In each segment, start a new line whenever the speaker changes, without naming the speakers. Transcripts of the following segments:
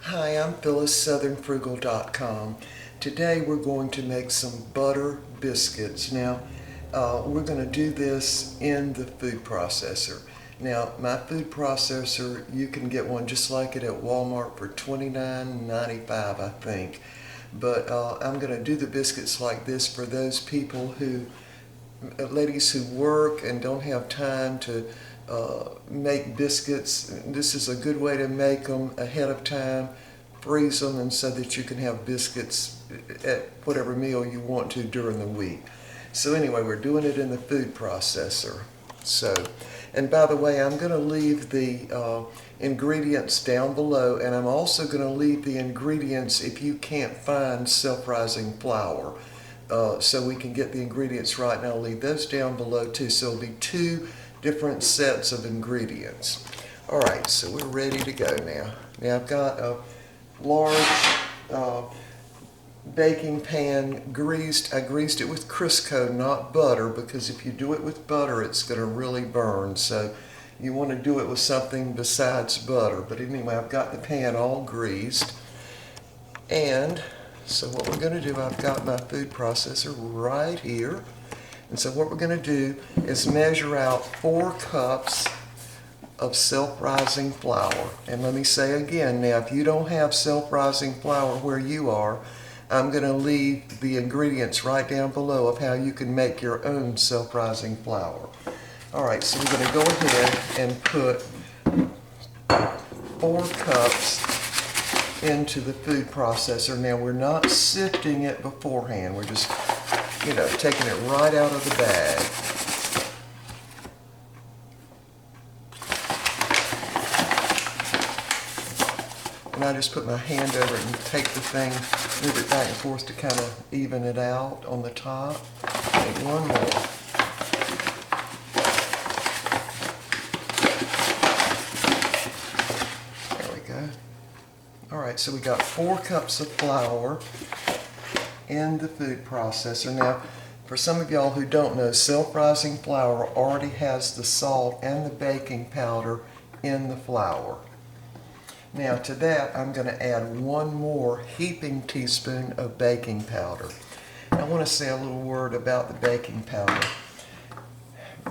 Hi, I'm Phyllis, southernfrugal.com. Today we're going to make some butter biscuits. Now, we're going to do this in the food processor. Now, my food processor, you can get one just like it at Walmart for $29.95, I think. But I'm going to do the biscuits like this for those people ladies who work and don't have time to make biscuits. This is a good way to make them ahead of time, freeze them, and so that you can have biscuits at whatever meal you want to during the week. So anyway, we're doing it in the food processor. And by the way, I'm going to leave the ingredients down below, and I'm also going to leave the ingredients if you can't find self-rising flour. So we can get the ingredients right, and I'll leave those down below too. So it'll be two different sets of ingredients. All right, so we're ready to go now. Now I've got a large baking pan greased. I greased it with Crisco, not butter, because if you do it with butter, it's going to really burn. So you want to do it with something besides butter. But anyway, I've got the pan all greased. And so what we're going to do, I've got my food processor right here. And so what we're going to do is measure out 4 cups of self-rising flour. And let me say again, now if you don't have self-rising flour where you are, I'm going to leave the ingredients right down below of how you can make your own self-rising flour. All right, so we're going to go ahead and put 4 cups into the food processor. Now we're not sifting it beforehand. We're just, taking it right out of the bag. And I just put my hand over it and take the thing, move it back and forth to kind of even it out on the top. Take one more. All right, so we got 4 cups of flour in the food processor. Now, for some of y'all who don't know, self-rising flour already has the salt and the baking powder in the flour. Now, to that, I'm going to add 1 more heaping teaspoon of baking powder. I want to say a little word about the baking powder.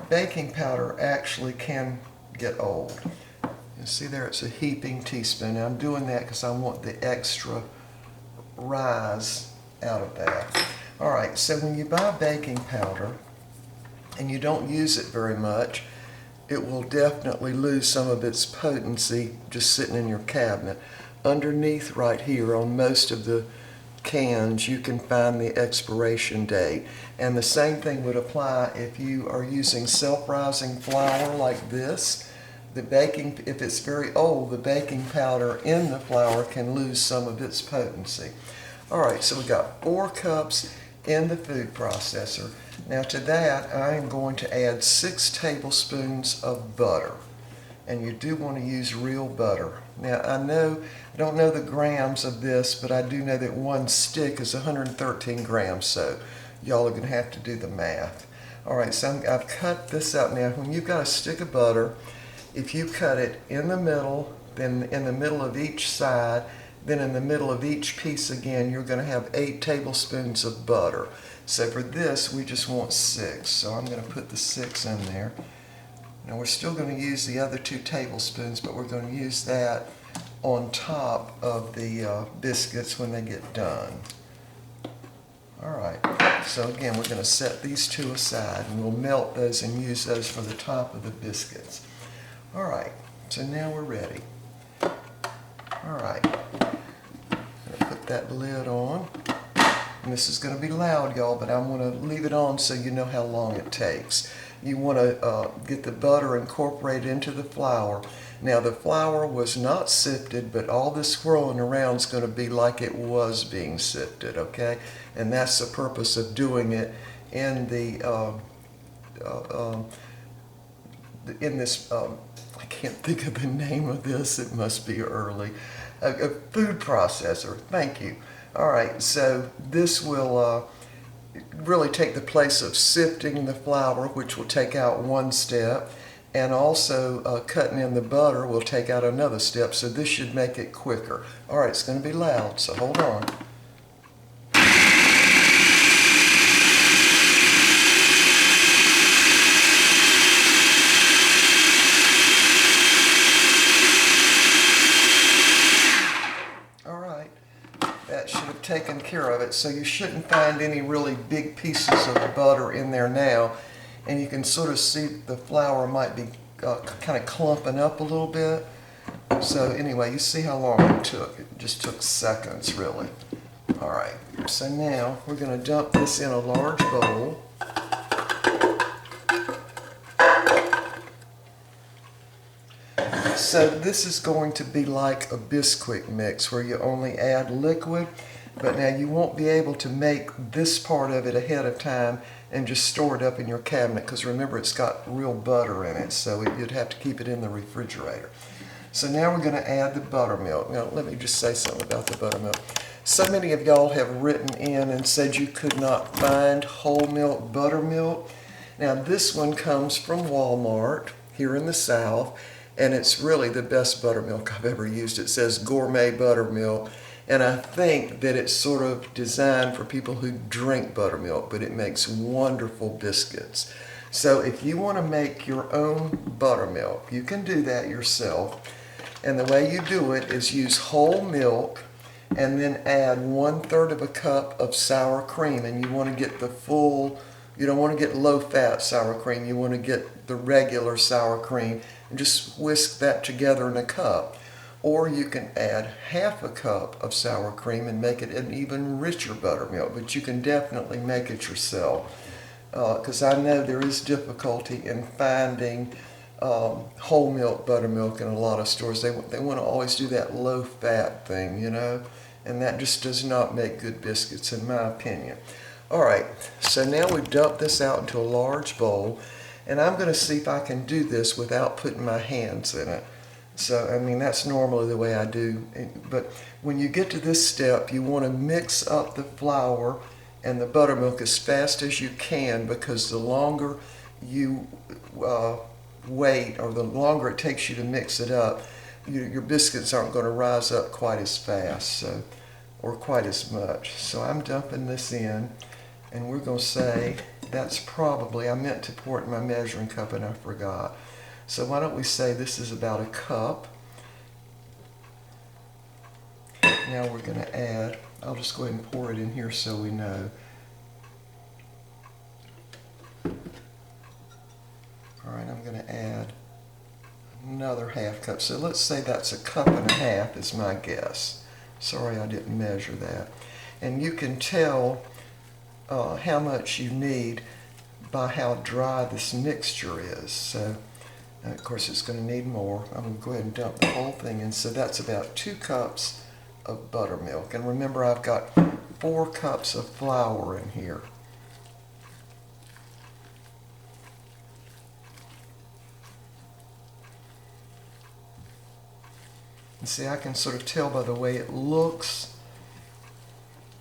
Baking powder actually can get old. You see there, it's a heaping teaspoon. Now I'm doing that because I want the extra rise out of that. All right, so when you buy baking powder and you don't use it very much, it will definitely lose some of its potency just sitting in your cabinet. Underneath right here on most of the cans, you can find the expiration date. And the same thing would apply if you are using self-rising flour like this. If it's very old, the baking powder in the flour can lose some of its potency. All right, so we got 4 cups in the food processor. Now to that, I am going to add 6 tablespoons of butter. And you do want to use real butter. Now I don't know the grams of this, but I do know that 1 stick is 113 grams, so y'all are going to have to do the math. All right, so I've cut this out now. When you've got a stick of butter, if you cut it in the middle, then in the middle of each side, then in the middle of each piece again, you're going to have 8 tablespoons of butter. So for this, we just want 6. So I'm going to put the 6 in there. Now we're still going to use the other 2 tablespoons, but we're going to use that on top of the biscuits when they get done. All right, so again, we're going to set these 2 aside, and we'll melt those and use those for the top of the biscuits. All right, so now we're ready. All right, I'm going to put that lid on. And this is going to be loud, y'all, but I'm going to leave it on so you know how long it takes. You want to get the butter incorporated into the flour. Now, the flour was not sifted, but all this swirling around is going to be like it was being sifted, okay? And that's the purpose of doing it in this, I can't think of the name of this, it must be early, a food processor, thank you. All right, so this will really take the place of sifting the flour, which will take out 1 step, And also cutting in the butter will take out another step, so this should make it quicker. All right, it's going to be loud, so hold on. All right, that should have taken care of it, so you shouldn't find any really big pieces of butter in there now. And you can sort of see the flour might be kind of clumping up a little bit. So anyway, you see how long it took. It just took seconds, really. All right, so now we're going to dump this in a large bowl. So this is going to be like a Biscuit mix where you only add liquid, but now you won't be able to make this part of it ahead of time and just store it up in your cabinet, because remember, it's got real butter in it, so you'd have to keep it in the refrigerator. So now we're going to add the buttermilk. Now let me just say something about the buttermilk. So many of y'all have written in and said you could not find whole milk buttermilk. Now this one comes from Walmart here in the South, and it's really the best buttermilk I've ever used. It says gourmet buttermilk, and I think that it's sort of designed for people who drink buttermilk, but it makes wonderful biscuits. So if you want to make your own buttermilk, you can do that yourself. And the way you do it is use whole milk and then add 1/3 of a cup of sour cream. And you want to get the full, you don't want to get low-fat sour cream, you want to get the regular sour cream, and just whisk that together in a cup. Or you can add 1/2 cup of sour cream and make it an even richer buttermilk, but you can definitely make it yourself. Because I know there is difficulty in finding whole milk buttermilk in a lot of stores. They want to always do that low-fat thing, you know, and that just does not make good biscuits, in my opinion. All right, so now we've dumped this out into a large bowl, and I'm going to see if I can do this without putting my hands in it. So, I mean, that's normally the way I do, but when you get to this step, you want to mix up the flour and the buttermilk as fast as you can, because the longer you wait, or the longer it takes you to mix it up, your biscuits aren't going to rise up quite as fast, so, or quite as much. So I'm dumping this in, and we're going to say that's probably, I meant to pour it in my measuring cup and I forgot. So why don't we say this is about a cup. Now we're going to add, I'll just go ahead and pour it in here so we know. All right, I'm going to add another 1/2 cup. So let's say that's 1.5 cups is my guess. Sorry I didn't measure that. And you can tell how much you need by how dry this mixture is. So of course it's going to need more. I'm going to go ahead and dump the whole thing in. So that's about 2 cups of buttermilk. And remember, I've got 4 cups of flour in here. And see, I can sort of tell by the way it looks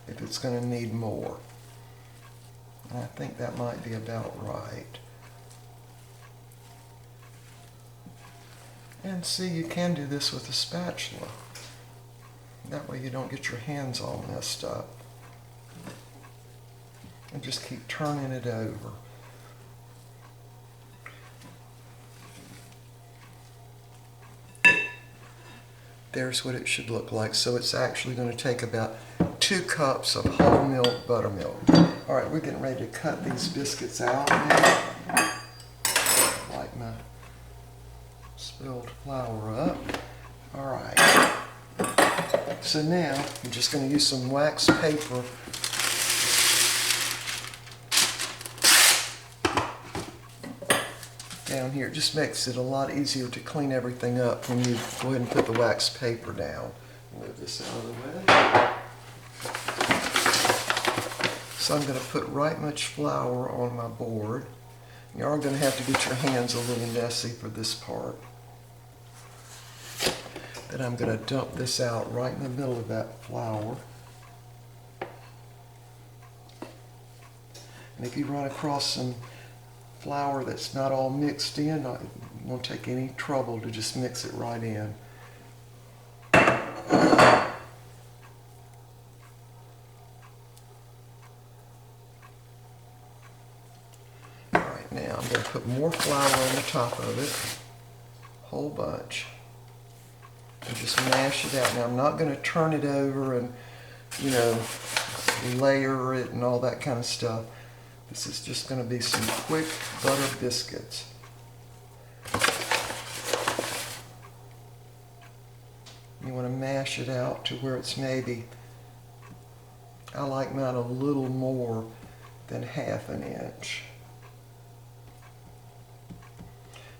if it's going to need more. And I think that might be about right. And see, you can do this with a spatula. That way you don't get your hands all messed up. And just keep turning it over. There's what it should look like. So it's actually going to take about 2 cups of whole milk buttermilk. All right, we're getting ready to cut these biscuits out now. Like my spilled flour up. All right. So now I'm just going to use some wax paper down here. It just makes it a lot easier to clean everything up when you go ahead and put the wax paper down. Move this out of the way. So I'm going to put right much flour on my board. You are going to have to get your hands a little messy for this part. Then I'm going to dump this out right in the middle of that flour. And if you run across some flour that's not all mixed in, You won't take any trouble to just mix it right in. Alright, now I'm going to put more flour on the top of it. Whole bunch. And just mash it out. Now I'm not going to turn it over and, you know, layer it and all that kind of stuff. This is just going to be some quick butter biscuits. You want to mash it out to where it's maybe, I like mine a little more than ½ an inch.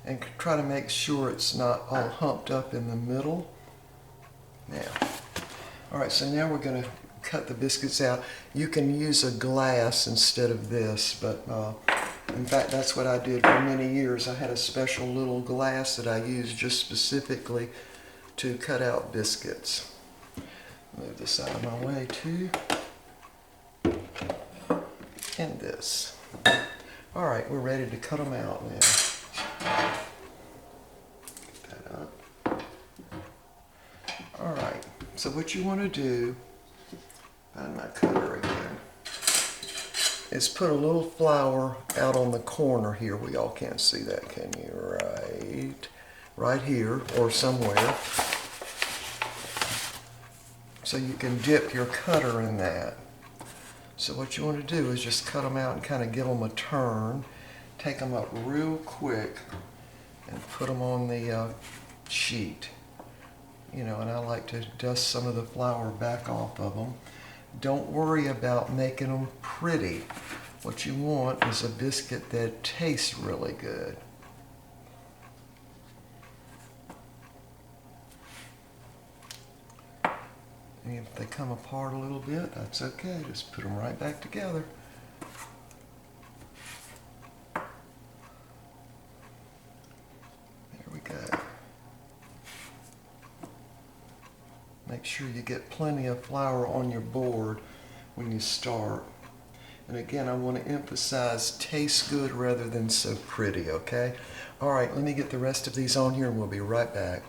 And try to make sure it's not all humped up in the middle. Now, alright, so now we're going to cut the biscuits out. You can use a glass instead of this, but in fact that's what I did for many years. I had a special little glass that I used just specifically to cut out biscuits. Move this out of my way too. And this. Alright, we're ready to cut them out now. Get that up. Alright, so what you want to do, find my cutter again, is put a little flour out on the corner here. We all can't see that, can you? Right here or somewhere. So you can dip your cutter in that. So what you want to do is just cut them out and kind of give them a turn. Take them up real quick and put them on the sheet. You know, and I like to dust some of the flour back off of them. Don't worry about making them pretty. What you want is a biscuit that tastes really good. And if they come apart a little bit, that's okay. Just put them right back together. There we go. Make sure you get plenty of flour on your board when you start. And again, I want to emphasize tastes good rather than so pretty, okay? All right, let me get the rest of these on here and we'll be right back.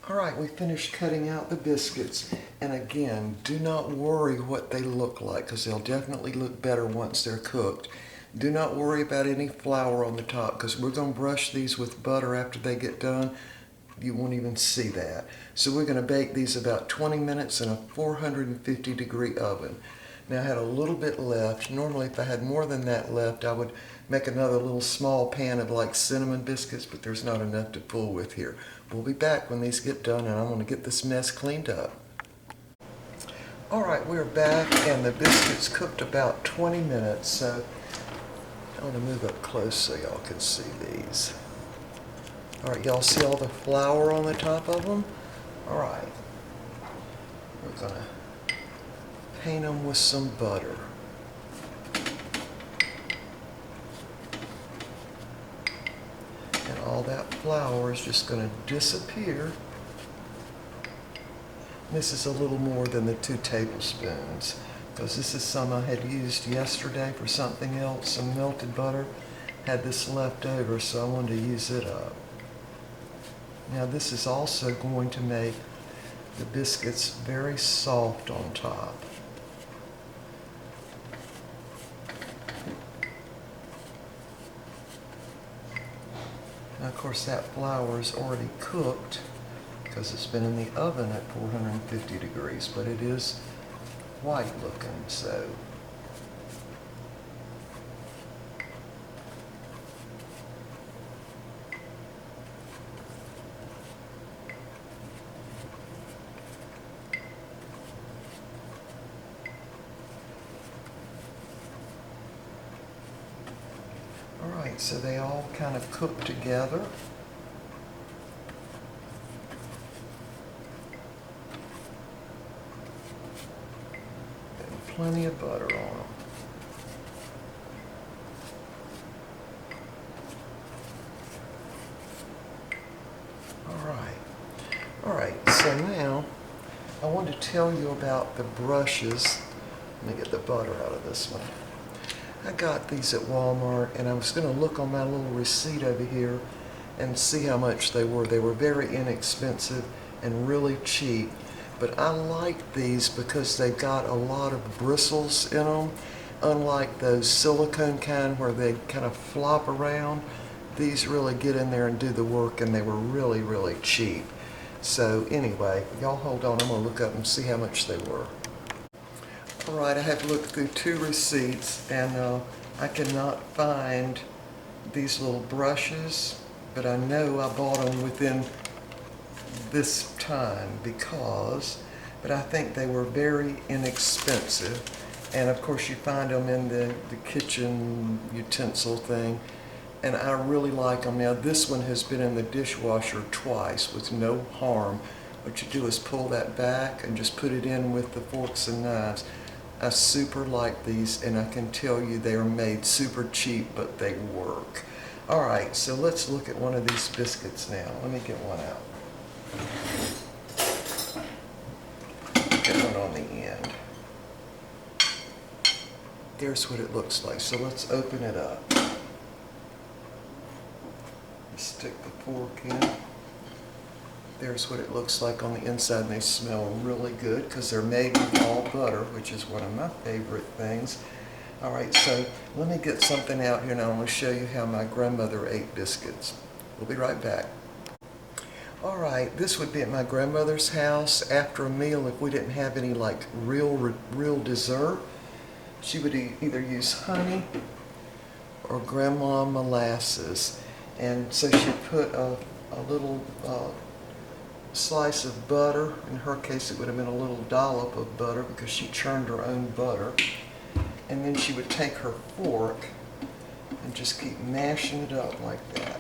All right, we finished cutting out the biscuits. And again, do not worry what they look like because they'll definitely look better once they're cooked. Do not worry about any flour on the top because we're going to brush these with butter after they get done. You won't even see that. So we're going to bake these about 20 minutes in a 450 degree oven. Now I had a little bit left. Normally if I had more than that left, I would make another little small pan of like cinnamon biscuits, but there's not enough to fool with here. We'll be back when these get done and I'm going to get this mess cleaned up. Alright, we're back and the biscuits cooked about 20 minutes, so I want to move up close so y'all can see these. Alright, y'all see all the flour on the top of them? Alright, we're going to paint them with some butter. And all that flour is just going to disappear. This is a little more than the 2 tablespoons because this is some I had used yesterday for something else, some melted butter. Had this left over, so I wanted to use it up. Now this is also going to make the biscuits very soft on top. Now of course that flour is already cooked because it's been in the oven at 450 degrees, but it is white looking, so. Alright, so they all kind of cook together. And plenty of butter on them. Alright, so now I want to tell you about the brushes. Let me get the butter out of this one. I got these at Walmart, and I was going to look on my little receipt over here and see how much they were. They were very inexpensive and really cheap. But I like these because they've got a lot of bristles in them. Unlike those silicone kind where they kind of flop around, these really get in there and do the work, and they were really, really cheap. So anyway, y'all hold on, I'm going to look up and see how much they were. All right, I have looked through 2 receipts, and I cannot find these little brushes, but I know I bought them within this time but I think they were very inexpensive. And of course you find them in the kitchen utensil thing, and I really like them. Now this one has been in the dishwasher twice with no harm. What you do is pull that back and just put it in with the forks and knives. I super like these, and I can tell you they are made super cheap, but they work. All right, so let's look at one of these biscuits now. Let me get one out. Get one on the end. There's what it looks like. So let's open it up. Stick the fork in. There's what it looks like on the inside, and they smell really good because they're made with all butter, which is one of my favorite things. All right, so let me get something out here now. I'm going to show you how my grandmother ate biscuits. We'll be right back. All right, this would be at my grandmother's house after a meal. If we didn't have any like real dessert, she would either use honey or grandma molasses. And so she'd put a little slice of butter. In her case, it would have been a little dollop of butter because she churned her own butter. And then she would take her fork and just keep mashing it up like that.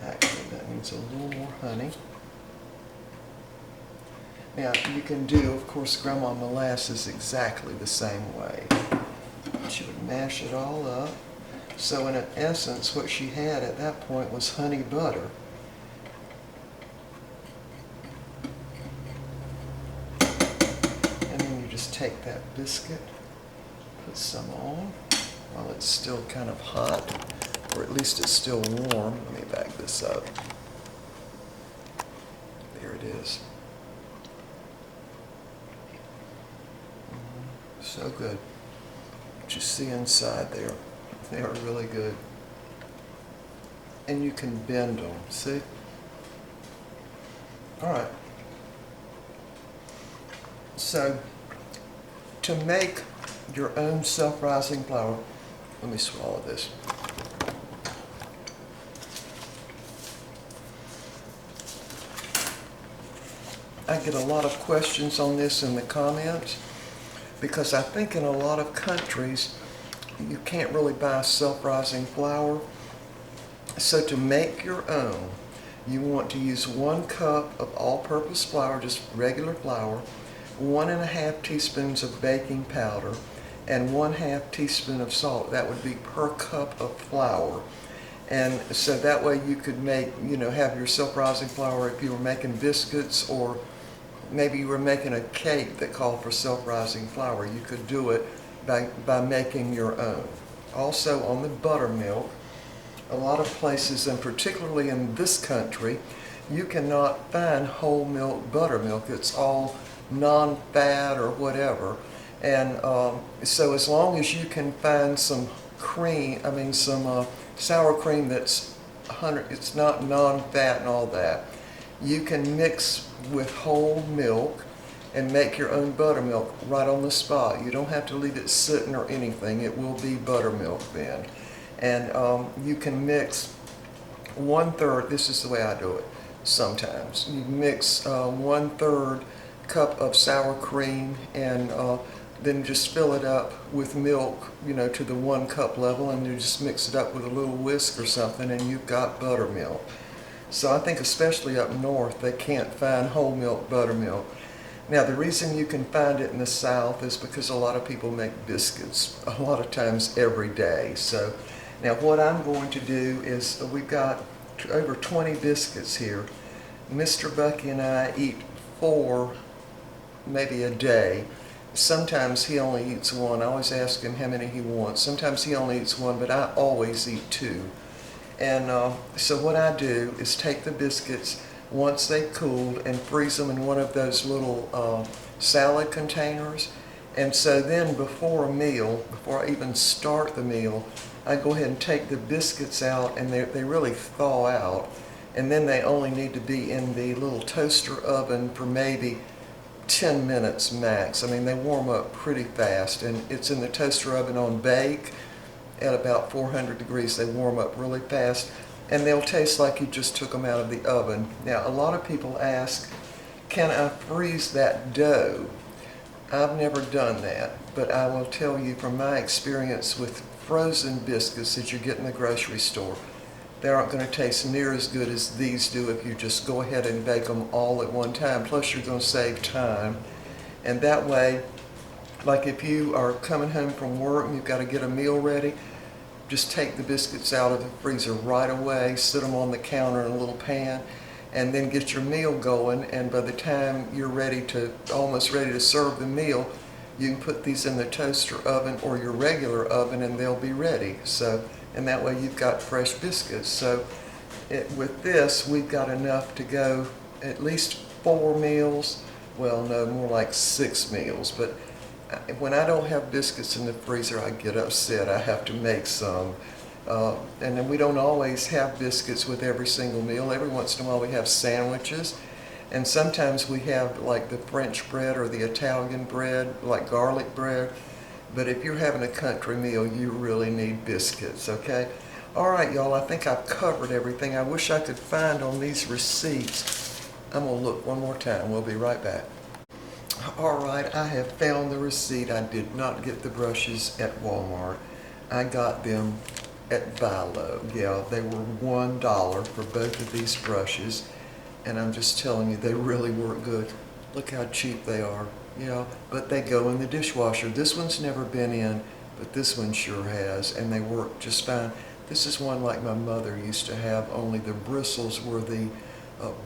Actually, that needs a little more honey. Now, you can do, of course, grandma molasses exactly the same way. She would mash it all up. So in essence, what she had at that point was honey butter. And then you just take that biscuit, put some on while it's still kind of hot, or at least it's still warm. Let me back this up. There it is. So good. What you see inside there, they are really good. And you can bend them, see? All right. So, to make your own self-rising flour, let me swallow this. I get a lot of questions on this in the comments because I think in a lot of countries you can't really buy self-rising flour. So to make your own, you want to use 1 cup of all-purpose flour, just regular flour, 1½ teaspoons of baking powder, and 1/2 teaspoon of salt. That would be per cup of flour. And so that way you could make, have your self-rising flour if you were making biscuits, or maybe you were making a cake that called for self-rising flour. You could do it by making your own. Also on the buttermilk, a lot of places, and particularly in this country, you cannot find whole milk buttermilk. It's all non-fat or whatever. And so as long as you can find some cream, some sour cream that's it's not non-fat and all that, you can mix with whole milk and make your own buttermilk right on the spot. You don't have to leave it sitting or anything. It will be buttermilk then. And you can mix 1/3, this is the way I do it sometimes. You mix 1/3 cup of sour cream, and then just fill it up with milk, to the 1 cup level, and you just mix it up with a little whisk or something, and you've got buttermilk. So I think especially up north, they can't find whole milk buttermilk. Now the reason you can find it in the South is because a lot of people make biscuits, a lot of times every day. So now what I'm going to do is, we've got over 20 biscuits here. Mr. Bucky and I eat 4 maybe a day. sometimes he only eats one. I always ask him how many he wants. Sometimes he only eats one, but I always eat two. And so what I do is take the biscuits once they've cooled and freeze them in one of those little salad containers. And so then before a meal, before I even start the meal, I go ahead and take the biscuits out, and they really thaw out. And then they only need to be in the little toaster oven for maybe 10 minutes max. I mean, they warm up pretty fast, and it's in the toaster oven on bake at about 400 degrees. They warm up really fast, and they'll taste like you just took them out of the oven. Now, a lot of people ask, can I freeze that dough? I've never done that, but I will tell you from my experience with frozen biscuits that you get in the grocery store, they aren't going to taste near as good as these do if you just go ahead and bake them all at one time. Plus, you're going to save time. And that way, like if you are coming home from work and you've got to get a meal ready, just take the biscuits out of the freezer right away, sit them on the counter in a little pan, and then get your meal going. And by the time you're almost ready to serve the meal, you can put these in the toaster oven or your regular oven, and they'll be ready. And that way you've got fresh biscuits. So with this, we've got enough to go at least 4 meals. Well, no, more like 6 meals. But when I don't have biscuits in the freezer, I get upset. I have to make some. And then we don't always have biscuits with every single meal. Every once in a while we have sandwiches. And sometimes we have like the French bread or the Italian bread, like garlic bread. But if you're having a country meal, you really need biscuits, okay? All right, y'all, I think I've covered everything. I wish I could find on these receipts. I'm going to look one more time. We'll be right back. All right, I have found the receipt. I did not get the brushes at Walmart. I got them at Bilo. Yeah, they were $1 for both of these brushes. And I'm just telling you, they really work good. Look how cheap they are. Yeah, but they go in the dishwasher. This one's never been in, but this one sure has, and they work just fine. This is one like my mother used to have, only the bristles were the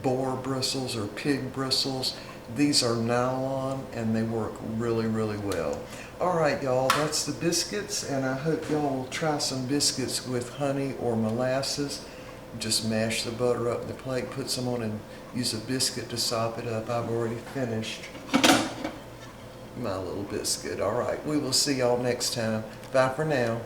boar bristles or pig bristles. These are nylon, and they work really, really well. All right, y'all, that's the biscuits, and I hope y'all will try some biscuits with honey or molasses. Just mash the butter up in the plate, put some on, and use a biscuit to sop it up. I've already finished my little biscuit. All right, we will see y'all next time. Bye for now.